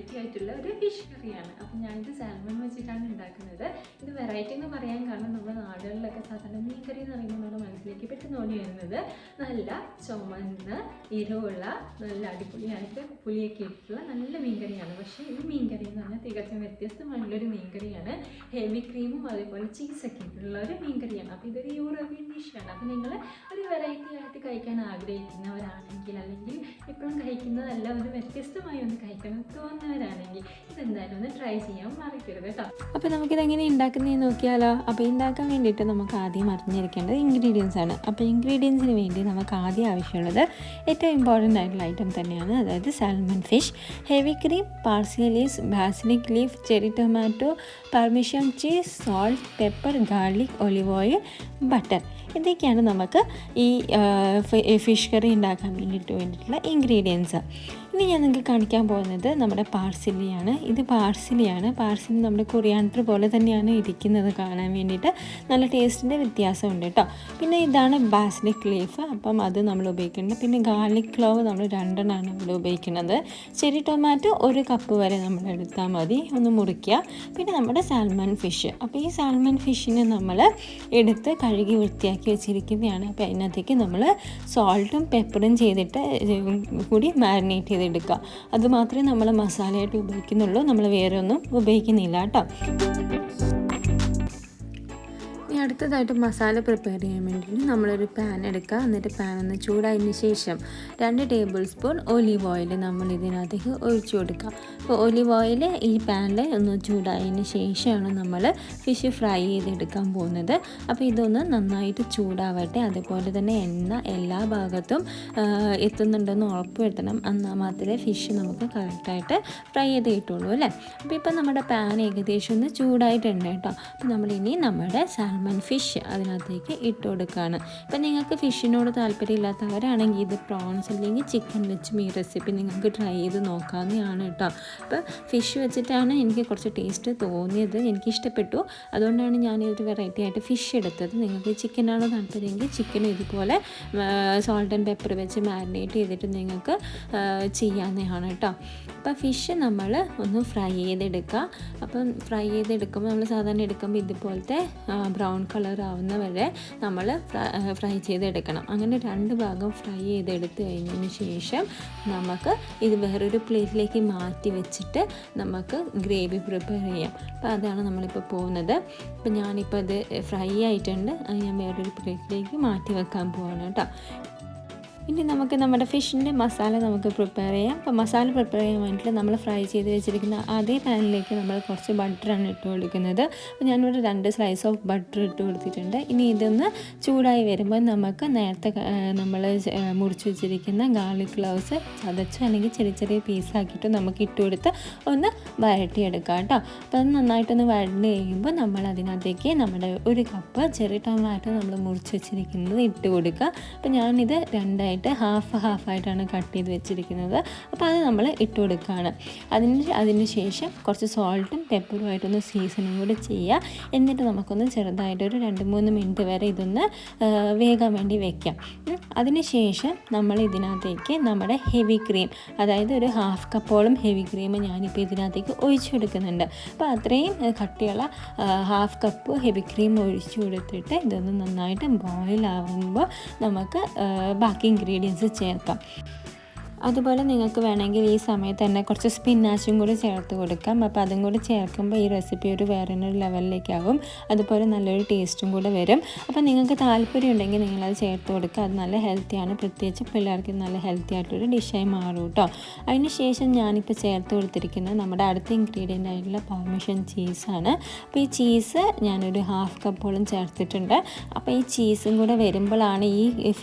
Variety ആയിട്ടുള്ള ഒരു fish കറിയാണ്. അപ്പം ഞാനിത് സാൽമൺ വെച്ചിട്ടാണ് ഉണ്ടാക്കുന്നത്. ഇത് വെറൈറ്റി എന്ന് പറയാൻ കാരണം നമ്മുടെ നാടുകളിലൊക്കെ സാധാരണ മീൻ കറി എന്ന് പറയുമ്പോൾ നമ്മുടെ മനസ്സിലേക്ക് പെട്ടെന്ന് ഓടി വരുന്നത് നല്ല ചുമന്ന് എരിവുള്ള നല്ല അടിപൊളിയായിട്ട് പുളിയൊക്കെ ഇട്ടിട്ടുള്ള നല്ല മീൻ കറിയാണ്. പക്ഷേ ഈ മീൻ കറി എന്ന് പറഞ്ഞാൽ തികച്ചും വ്യത്യസ്തമായിട്ടുള്ളൊരു മീൻ കറിയാണ്. ഹെവി ക്രീമും അതേപോലെ ചീസൊക്കെ ഇട്ടുള്ള ഒരു മീൻ കറിയാണ്. അപ്പോൾ ഇതൊരു യൂറോപ്യൻ ഡിഷാണ്. അപ്പോൾ നിങ്ങൾ ഒരു വെറൈറ്റി ആയിട്ട് കഴിക്കാൻ ആഗ്രഹിക്കുന്നവരാണെങ്കിൽ, അല്ലെങ്കിൽ എപ്പോഴും കഴിക്കുന്നതല്ല ഒരു വ്യത്യസ്തമായി ഒന്ന് കഴിക്കണം തോന്നുന്നവരാണെങ്കിൽ ഇതെന്തായാലും ഒന്ന് ട്രൈ ചെയ്യാൻ മറക്കരുത് കേട്ടോ. അപ്പോൾ നമുക്കിതെങ്ങനെ ഉണ്ടാക്കുന്നതെന്ന് നോക്കിയാലോ. അപ്പോൾ ഉണ്ടാക്കാൻ വേണ്ടിയിട്ട് നമുക്ക് ആദ്യം അറിഞ്ഞിരിക്കേണ്ടത് ഇൻഗ്രീഡിയൻസ് ആണ്. അപ്പോൾ ഇൻഗ്രീഡിയൻസിന് വേണ്ടി നമുക്ക് ആദ്യം ആവശ്യമുള്ളത് ഏറ്റവും ഇമ്പോർട്ടൻ്റ് ആയിട്ടുള്ള ഐറ്റം തന്നെയാണ്, അതായത് salmon fish, heavy cream, parsley leaves, basilic leaf, cherry tomato, parmesan cheese, salt, pepper, garlic, olive oil, butter. ഇതൊക്കെയാണ് നമുക്ക് ഈ ഫിഷ് കറി ഉണ്ടാക്കാൻ വേണ്ടിയിട്ടുള്ള ഇൻഗ്രീഡിയൻസ്. ഇനി ഞാൻ നിങ്ങൾക്ക് കാണിക്കാൻ പോകുന്നത് നമ്മുടെ പാർസ്ലിയാണ്. ഇത് പാർസ്ലിയാണ്. പാർസ്ലി നമ്മുടെ കൊറിയാണ്ടർ പോലെ തന്നെയാണ് ഇരിക്കുന്നത് കാണാൻ വേണ്ടിയിട്ട്. നല്ല ടേസ്റ്റിൻ്റെ വ്യത്യാസമുണ്ട് കേട്ടോ. പിന്നെ ഇതാണ് ബാസിലിക് ലീഫ്, അപ്പം അത് നമ്മൾ ഉപയോഗിക്കുന്നത്. പിന്നെ ഗാർലിക് ക്ലോവ് നമ്മൾ 2 ഇവിടെ ഉപയോഗിക്കുന്നത്. ചെറി ടൊമാറ്റോ 1 കപ്പ് വരെ നമ്മൾ എടുത്താൽ മതി, ഒന്ന് മുറിക്കുക. പിന്നെ നമ്മുടെ സാൽമൺ ഫിഷ്. അപ്പോൾ ഈ സാൽമൺ ഫിഷിനെ നമ്മൾ എടുത്ത് കഴുകി വൃത്തിയാക്കി വെച്ചിരിക്കുന്നതാണ്. അപ്പോൾ അതിനകത്തേക്ക് നമ്മൾ സോൾട്ടും പെപ്പറും ചെയ്തിട്ട് കൂടി മാരിനേറ്റ് ചെയ്തെടുക്കുക. അതുമാത്രമേ നമ്മൾ മസാലയായിട്ട് ഉപയോഗിക്കുന്നുള്ളൂ, നമ്മൾ വേറെ ഒന്നും ഉപയോഗിക്കുന്നില്ല കേട്ടോ. അടുത്തതായിട്ട് മസാല പ്രിപ്പയർ ചെയ്യാൻ വേണ്ടിയിട്ട് നമ്മളൊരു പാൻ എടുക്കുക. എന്നിട്ട് പാൻ ഒന്ന് ചൂടായതിന് ശേഷം 2 ടേബിൾ സ്പൂൺ ഒലിവ് ഓയിൽ നമ്മൾ ഇതിനകത്തേക്ക് ഒഴിച്ചു കൊടുക്കുക. അപ്പോൾ ഒലിവ് ഓയിൽ ഈ പാനിൽ ഒന്ന് ചൂടായതിന് ശേഷമാണ് നമ്മൾ ഫിഷ് ഫ്രൈ ചെയ്തെടുക്കാൻ പോകുന്നത്. അപ്പോൾ ഇതൊന്ന് നന്നായിട്ട് ചൂടാവട്ടെ. അതുപോലെ തന്നെ എണ്ണ എല്ലാ ഭാഗത്തും എത്തുന്നുണ്ടെന്ന് ഉറപ്പ് വരുത്തണം. എന്നാൽ മാത്രമേ ഫിഷ് നമുക്ക് കറക്റ്റായിട്ട് ഫ്രൈ ചെയ്ത് കിട്ടുള്ളൂ അല്ലേ. അപ്പോൾ ഇപ്പം നമ്മുടെ പാൻ ഏകദേശം ഒന്ന് ചൂടായിട്ടുണ്ട് കേട്ടോ. അപ്പോൾ നമ്മളിനി നമ്മുടെ സാൽമൺ ഫിഷ് അതിനകത്തേക്ക് ഇട്ട് കൊടുക്കുകയാണ്. ഇപ്പം നിങ്ങൾക്ക് ഫിഷിനോട് താല്പര്യമില്ലാത്തവരാണെങ്കിൽ ഇത് പ്രോൺസ് അല്ലെങ്കിൽ ചിക്കൻ വെച്ചും ഈ റെസിപ്പി നിങ്ങൾക്ക് ട്രൈ ചെയ്ത് നോക്കാവുന്നതാണ് കേട്ടോ. അപ്പോൾ ഫിഷ് വെച്ചിട്ടാണ് എനിക്ക് കുറച്ച് ടേസ്റ്റ് തോന്നിയത്, എനിക്കിഷ്ടപ്പെട്ടു. അതുകൊണ്ടാണ് ഞാനൊരു വെറൈറ്റി ആയിട്ട് ഫിഷ് എടുത്തത്. നിങ്ങൾക്ക് ചിക്കനാണോ താല്പര്യമെങ്കിൽ ചിക്കൻ ഇതുപോലെ സോൾട്ട് ആൻഡ് പെപ്പർ വെച്ച് മാരിനേറ്റ് ചെയ്തിട്ട് നിങ്ങൾക്ക് ചെയ്യാവുന്നതാണ് കേട്ടോ. അപ്പോൾ ഫിഷ് നമ്മൾ ഒന്ന് ഫ്രൈ ചെയ്തെടുക്കുക. അപ്പം ഫ്രൈ ചെയ്തെടുക്കുമ്പോൾ നമ്മൾ സാധാരണ എടുക്കുമ്പോൾ ഇതുപോലത്തെ ബ്രൗൺ കളർ ആവുന്ന വരെ നമ്മൾ ഫ്രൈ ചെയ്തെടുക്കണം. അങ്ങനെ 2 ഭാഗം ഫ്രൈ ചെയ്തെടുത്ത് കഴിഞ്ഞതിന് ശേഷം നമുക്ക് ഇത് വേറൊരു പ്ലേറ്റിലേക്ക് മാറ്റി വെച്ചിട്ട് നമുക്ക് ഗ്രേവി പ്രിപ്പയർ ചെയ്യാം. അപ്പോൾ അതാണ് നമ്മളിപ്പോൾ പോകുന്നത്. അപ്പോൾ ഞാനിപ്പോൾ ഇത് ഫ്രൈ ആയിട്ടുണ്ട്, അത് ഞാൻ വേറൊരു പ്ലേറ്റിലേക്ക് മാറ്റി വെക്കാൻ പോവാണ് കേട്ടോ. ഇനി നമുക്ക് നമ്മുടെ ഫിഷിൻ്റെ മസാല നമുക്ക് പ്രിപ്പയർ ചെയ്യാം. അപ്പോൾ മസാല പ്രിപ്പയർ ചെയ്യാൻ വേണ്ടിയിട്ട് നമ്മൾ ഫ്രൈ ചെയ്ത് വെച്ചിരിക്കുന്ന അതേ പാനിലേക്ക് നമ്മൾ കുറച്ച് ബട്ടറാണ് ഇട്ട് കൊടുക്കുന്നത്. അപ്പോൾ ഞാനിവിടെ 2 സ്ലൈസ് ഓഫ് ബട്ടർ ഇട്ട് കൊടുത്തിട്ടുണ്ട്. ഇനി ഇതൊന്ന് ചൂടായി വരുമ്പോൾ നമുക്ക് നേരത്തെ നമ്മൾ മുറിച്ച് വെച്ചിരിക്കുന്ന ഗാർലിക് ക്ലോവ്സ് ചതച്ച് അല്ലെങ്കിൽ ചെറിയ ചെറിയ പീസാക്കിയിട്ട് നമുക്ക് ഇട്ട് കൊടുത്ത് ഒന്ന് വഴറ്റിയെടുക്കാം കേട്ടോ. അപ്പോൾ അത് നന്നായിട്ടൊന്ന് വഴണ്ട് കഴിയുമ്പോൾ നമ്മൾ അതിനകത്തേക്ക് നമ്മുടെ 1 കപ്പ് ചെറി ടൊമാറ്റോ നമ്മൾ മുറിച്ച് വെച്ചിരിക്കുന്നത് ഇട്ട് കൊടുക്കുക. അപ്പോൾ ഞാനിത് 2 ഹാഫായിട്ടാണ് കട്ട് ചെയ്ത് വെച്ചിരിക്കുന്നത്. അപ്പോൾ അത് നമ്മൾ ഇട്ട് കൊടുക്കുകയാണ്. അതിന് ശേഷം കുറച്ച് സോൾട്ടും പെപ്പറുമായിട്ടൊന്ന് സീസണിങ് കൂടി ചെയ്യുക. എന്നിട്ട് നമുക്കൊന്ന് ചെറുതായിട്ടൊരു 2-3 മിനിറ്റ് വരെ ഇതൊന്ന് വേകാൻ വേണ്ടി വെക്കാം. അതിന് ശേഷം നമ്മൾ ഇതിനകത്തേക്ക് നമ്മുടെ ഹെവി ക്രീം, അതായത് ഒരു 1/2 കപ്പോളം ഹെവി ക്രീം ഞാനിപ്പോൾ ഇതിനകത്തേക്ക് ഒഴിച്ചു കൊടുക്കുന്നുണ്ട്. അപ്പോൾ അത്രയും കട്ടിയുള്ള 1/2 കപ്പ് ഹെവി ക്രീം ഒഴിച്ചു കൊടുത്തിട്ട് ഇതൊന്ന് നന്നായിട്ട് ബോയിൽ ആകുമ്പോൾ നമുക്ക് ബാക്കി ഇൻഗ്രീഡിയൻസ് ചേർക്കാം. അതുപോലെ നിങ്ങൾക്ക് വേണമെങ്കിൽ ഈ സമയത്ത് തന്നെ കുറച്ച് സ്പിനാച്ചും കൂടി ചേർത്ത് കൊടുക്കാം. അപ്പോൾ അതും കൂടി ചേർക്കുമ്പോൾ ഈ റെസിപ്പി ഒരു വേറെ ഒരു ലെവലിലേക്കാകും. അതുപോലെ നല്ലൊരു ടേസ്റ്റും കൂടെ വരും. അപ്പോൾ നിങ്ങൾക്ക് താല്പര്യം ഉണ്ടെങ്കിൽ നിങ്ങളത് ചേർത്ത് കൊടുക്കുക. അത് നല്ല ഹെൽത്തിയാണ്, പ്രത്യേകിച്ച് പിള്ളേർക്ക് നല്ല ഹെൽത്തി ആയിട്ടൊരു ഡിഷായി മാറും കേട്ടോ. അതിന് ശേഷം ഞാനിപ്പോൾ ചേർത്ത് കൊടുത്തിരിക്കുന്നത് നമ്മുടെ അടുത്ത ഇൻഗ്രീഡിയൻ്റ് ആയിട്ടുള്ള പാർമെസാൻ ചീസാണ്. അപ്പോൾ ഈ ചീസ് ഞാനൊരു 1/2 കപ്പോളം ചേർത്തിട്ടുണ്ട്. അപ്പോൾ ഈ ചീസും കൂടെ വരുമ്പോഴാണ് ഈ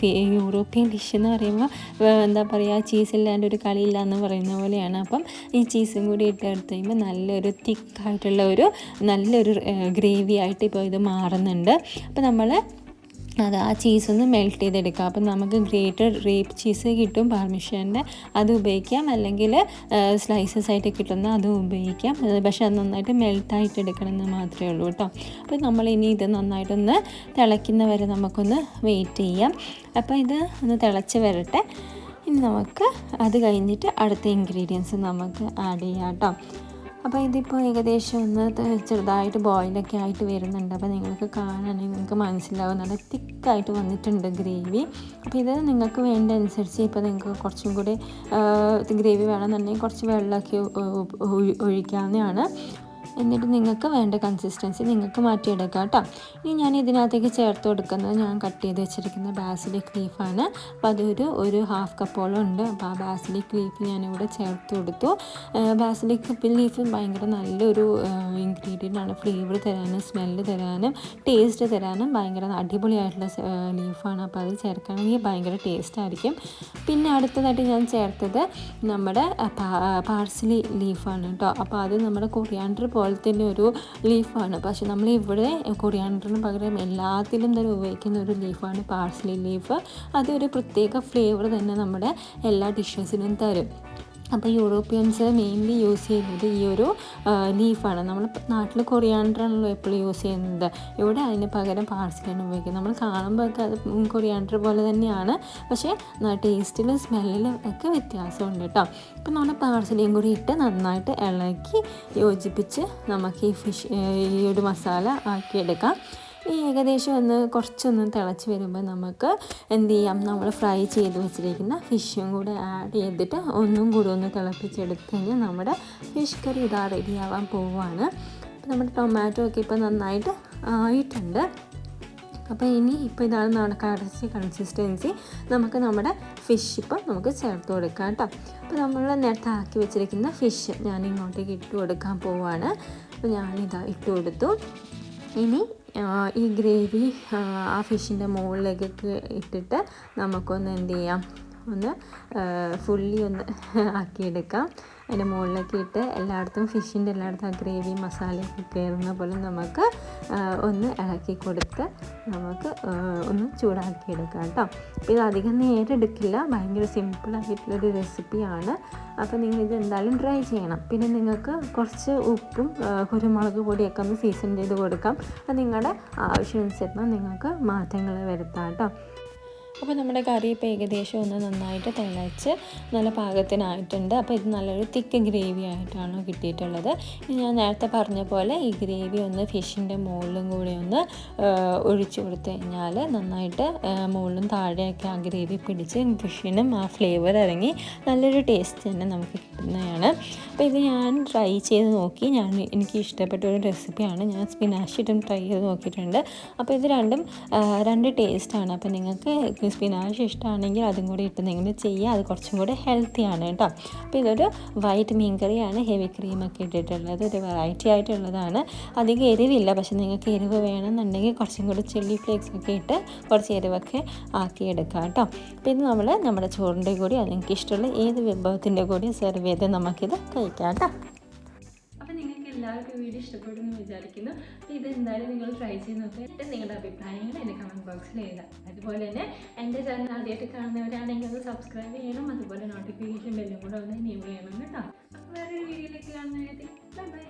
യൂറോപ്യൻ ഡിഷ് എന്ന് പറയുമ്പോൾ എന്താ പറയുക, ചീസ് ഇല്ലാണ്ട് ഒരു കളിയില്ല എന്ന് പറയുന്ന പോലെയാണ്. അപ്പം ഈ ചീസും കൂടി ഇട്ടെടുത്ത് കഴിയുമ്പോൾ നല്ലൊരു തിക്കായിട്ടുള്ള നല്ലൊരു ഗ്രേവി ആയിട്ട് ഇപ്പോൾ ഇത് മാറുന്നുണ്ട്. അപ്പോൾ നമ്മൾ ആ ചീസൊന്ന് മെൽറ്റ് ചെയ്തെടുക്കുക. അപ്പം നമുക്ക് ഗ്രേറ്റഡ് റേപ്പ് ചീസ് കിട്ടും പാർമെസാൻ്റെ, അത് ഉപയോഗിക്കാം. അല്ലെങ്കിൽ സ്ലൈസസ് ആയിട്ട് കിട്ടുന്ന അതും ഉപയോഗിക്കാം. പക്ഷേ അത് നന്നായിട്ട് മെൽറ്റായിട്ട് എടുക്കണം എന്ന് മാത്രമേ ഉള്ളൂ കേട്ടോ. അപ്പോൾ നമ്മളിനി ഇത് നന്നായിട്ടൊന്ന് തിളയ്ക്കുന്ന വരെ നമുക്കൊന്ന് വെയിറ്റ് ചെയ്യാം. അപ്പോൾ ഇത് ഒന്ന് തിളച്ച് വരട്ടെ. ഇനി നമുക്ക് അത് കഴിഞ്ഞിട്ട് അടുത്ത ഇൻഗ്രീഡിയൻസ് നമുക്ക് ആഡ് ചെയ്യാം കേട്ടോ. അപ്പോൾ ഇതിപ്പോൾ ഏകദേശം ഒന്ന് ചെറുതായിട്ട് ബോയിലൊക്കെ ആയിട്ട് വരുന്നുണ്ട്. അപ്പോൾ നിങ്ങൾക്ക് കാണാനാണെങ്കിൽ നിങ്ങൾക്ക് മനസ്സിലാവും നല്ല തിക്കായിട്ട് വന്നിട്ടുണ്ട് ഗ്രേവി. അപ്പോൾ ഇത് നിങ്ങൾക്ക് വേണ്ട അനുസരിച്ച് ഇപ്പോൾ നിങ്ങൾക്ക് കുറച്ചും കൂടി ഗ്രേവി വേണമെന്നുണ്ടെങ്കിൽ കുറച്ച് വെള്ളമൊക്കെ ഒഴിക്കാവുന്നതാണ്. എന്നിട്ട് നിങ്ങൾക്ക് വേണ്ട കൺസിസ്റ്റൻസി നിങ്ങൾക്ക് മാറ്റിയെടുക്കാം കേട്ടോ. ഇനി ഞാൻ ഇതിനകത്തേക്ക് ചേർത്ത് കൊടുക്കുന്നത് ഞാൻ കട്ട് ചെയ്ത് വെച്ചിരിക്കുന്ന ബാസിലിക് ലീഫാണ്. അപ്പോൾ ഒരു ഹാഫ് കപ്പോളം ഉണ്ട്. അപ്പോൾ ആ ബാസിലിക് ലീഫ് ഞാനിവിടെ ചേർത്ത് കൊടുത്തു. ബാസിലിക് ലീഫ് ഭയങ്കര നല്ലൊരു ഇൻഗ്രീഡിയൻ്റാണ്. ഫ്ലേവർ തരാനും സ്മെല്ല് തരാനും ടേസ്റ്റ് തരാനും ഭയങ്കര അടിപൊളിയായിട്ടുള്ള ലീഫാണ്. അപ്പോൾ അത് ചേർക്കുകയാണെങ്കിൽ ഭയങ്കര ടേസ്റ്റ് ആയിരിക്കും. പിന്നെ അടുത്തതായിട്ട് ഞാൻ ചേർത്തത് നമ്മുടെ പാർസ്ലി ലീഫാണ് കേട്ടോ. അപ്പോൾ അത് നമ്മുടെ കൊറിയാണ്ടർ പോലെ തന്നെ ഒരു ലീഫാണ്. പക്ഷെ നമ്മൾ ഇവിടെ കൊറിയാണ്ടറിന് പകരം എല്ലാത്തിലും തന്നെ ഉപയോഗിക്കുന്ന ഒരു ലീഫാണ് പാർസ്ലി ലീഫ്. അതൊരു പ്രത്യേക ഫ്ലേവർ തന്നെ നമ്മുടെ എല്ലാ ഡിഷസിനും തരും. അപ്പോൾ യൂറോപ്യൻസ് മെയിൻലി യൂസ് ചെയ്യുന്നത് ഈ ഒരു ലീഫാണ്. നമ്മൾ നാട്ടിൽ കൊറിയാണ്ടറാണല്ലോ എപ്പോഴും യൂസ് ചെയ്യുന്നത്. ഇവിടെ അതിന് പകരം പാർസ്ലിയാണ് ഉപയോഗിക്കുന്നത്. നമ്മൾ കാണുമ്പോൾ ഒക്കെ അത് കൊറിയാണ്ടർ പോലെ തന്നെയാണ്, പക്ഷേ ടേസ്റ്റിലും സ്മെല്ലിലും ഒക്കെ വ്യത്യാസമുണ്ട് കേട്ടോ. അപ്പോൾ നമ്മൾ പാർസ്ലിയും കൂടി ഇട്ട് നന്നായിട്ട് ഇളക്കി യോജിപ്പിച്ച് നമുക്ക് ഈ ഒരു മസാല ആക്കിയെടുക്കാം. ഈ ഏകദേശം കുറച്ചൊന്ന് തിളച്ച് വരുമ്പോൾ നമുക്ക് എന്ത് ചെയ്യാം, നമ്മൾ ഫ്രൈ ചെയ്ത് വെച്ചിരിക്കുന്ന ഫിഷും കൂടെ ആഡ് ചെയ്തിട്ട് ഒന്നും കൂടി ഒന്ന് തിളപ്പിച്ചെടുത്ത് കഴിഞ്ഞാൽ നമ്മുടെ ഫിഷ് കറി ഇതാ റെഡിയാവാൻ പോവുകയാണ്. അപ്പോൾ നമ്മുടെ ടൊമാറ്റോ ഒക്കെ ഇപ്പോൾ നന്നായിട്ട് ആയിട്ടുണ്ട്. അപ്പോൾ ഇപ്പോൾ ഇതാണ് നമ്മുടെ കൺസിസ്റ്റൻസി. നമുക്ക് നമ്മുടെ ഫിഷ് ഇപ്പം നമുക്ക് ചേർത്ത് കൊടുക്കാം കേട്ടോ. അപ്പോൾ നമ്മൾ നേരത്തെ ആക്കി വെച്ചിരിക്കുന്ന ഫിഷ് ഞാൻ ഇങ്ങോട്ടേക്ക് ഇട്ട് കൊടുക്കാൻ പോവുകയാണ്. അപ്പോൾ ഞാനിതാ ഇട്ട് കൊടുത്തു. ഇനി ഈ ഗ്രേവി ആ ഫിഷിൻ്റെ മുകളിലേക്കൊക്കെ ഇട്ടിട്ട് നമുക്കൊന്ന് എന്ത് ചെയ്യാം, ഒന്ന് ഫുള്ളി ഒന്ന് ആക്കിയെടുക്കാം. അതിൻ്റെ മുകളിലൊക്കെ ഇട്ട് എല്ലായിടത്തും ഫിഷിൻ്റെ എല്ലായിടത്തും ആ ഗ്രേവി മസാലയൊക്കെ കയറുന്ന പോലെ നമുക്ക് ഒന്ന് ഇളക്കി കൊടുത്ത് നമുക്ക് ഒന്ന് ചൂടാക്കിയെടുക്കാം കേട്ടോ. അപ്പോൾ ഇത് അധികം നേരം എടുക്കില്ല, ഭയങ്കര സിമ്പിളായിട്ടുള്ളൊരു റെസിപ്പിയാണ്. അപ്പോൾ നിങ്ങളിത് എന്തായാലും ട്രൈ ചെയ്യണം. പിന്നെ നിങ്ങൾക്ക് കുറച്ച് ഉപ്പും കുരുമുളക് പൊടിയൊക്കെ ഒന്ന് സീസൺ ചെയ്ത് കൊടുക്കാം. അത് നിങ്ങളുടെ ആവശ്യമനുസരിച്ച് നിങ്ങൾക്ക് മാറ്റങ്ങൾ വരുത്താം കേട്ടോ. അപ്പോൾ നമ്മുടെ കറി ഇപ്പോൾ ഏകദേശം ഒന്ന് നന്നായിട്ട് തിളച്ച് നല്ല പാകത്തിനായിട്ടുണ്ട്. അപ്പോൾ ഇത് നല്ലൊരു തിക്ക് ഗ്രേവി ആയിട്ടാണ് കിട്ടിയിട്ടുള്ളത്. ഇനി ഞാൻ നേരത്തെ പറഞ്ഞ പോലെ ഈ ഗ്രേവി ഒന്ന് ഫിഷിൻ്റെ മുകളിലും കൂടി ഒന്ന് ഒഴിച്ചു കൊടുത്തു കഴിഞ്ഞാൽ നന്നായിട്ട് മുകളിലും താഴെയൊക്കെ ആ ഗ്രേവി പിടിച്ച് ഫിഷിനും ആ ഫ്ലേവർ ഇറങ്ങി നല്ലൊരു ടേസ്റ്റ് തന്നെ നമുക്ക് കിട്ടുന്നതാണ്. അപ്പോൾ ഇത് ഞാൻ ട്രൈ ചെയ്ത് നോക്കി. എനിക്ക് ഇഷ്ടപ്പെട്ട ഒരു റെസിപ്പിയാണ്. ഞാൻ സ്പിനാഷ് ഇട്ടും ട്രൈ ചെയ്ത് നോക്കിയിട്ടുണ്ട്. അപ്പോൾ ഇത് രണ്ട് ടേസ്റ്റാണ്. അപ്പോൾ നിങ്ങൾക്ക് സ്പിനാഷ് ഇഷ്ടമാണെങ്കിൽ അതും കൂടി ഇട്ട് നിങ്ങൾ ചെയ്യുക. അത് കുറച്ചും കൂടി ഹെൽത്തിയാണ് കേട്ടോ. അപ്പോൾ ഇതൊരു വൈറ്റ് മീൻ കറിയാണ്, ഹെവി ക്രീമൊക്കെ ഇട്ടിട്ടുള്ളത്. ഒരു വെറൈറ്റി ആയിട്ടുള്ളതാണ്. അധികം എരിവില്ല, പക്ഷെ നിങ്ങൾക്ക് എരിവ് വേണമെന്നുണ്ടെങ്കിൽ കുറച്ചും കൂടി ചില്ലി ഫ്ലേക്സ് ഒക്കെ ഇട്ട് കുറച്ച് എരിവൊക്കെ ആക്കിയെടുക്കാം കേട്ടോ. അപ്പോൾ ഇത് നമ്മുടെ ചോറിൻ്റെ കൂടി നിങ്ങൾക്ക് ഇഷ്ടമുള്ള ഏത് വിഭവത്തിൻ്റെ കൂടി സെർവ് ചെയ്ത് നമുക്കിത് കഴിക്കാം കേട്ടോ. എല്ലാവർക്കും വീഡിയോ ഇഷ്ടപ്പെടുമെന്ന് വിചാരിക്കുന്നു. അപ്പോൾ ഇതെന്തായാലും നിങ്ങൾ ട്രൈ ചെയ്ത് നോക്കിയിട്ട് നിങ്ങളുടെ അഭിപ്രായങ്ങൾ എൻ്റെ കമൻറ്റ് ബോക്സിൽ എഴുതാം. അതുപോലെ തന്നെ എൻ്റെ ചാനൽ ആദ്യമായിട്ട് കാണുന്നവരാണെങ്കിൽ ഒന്ന് സബ്സ്ക്രൈബ് ചെയ്യണം. അതുപോലെ നോട്ടിഫിക്കേഷൻ ബെല്ലും കൂടെ ഒന്ന് എനേബിൾ ചെയ്യണം കേട്ടോ. അപ്പോൾ വേറൊരു വീഡിയോയിലേക്ക് കാണുന്നതായിട്ട് ബൈ.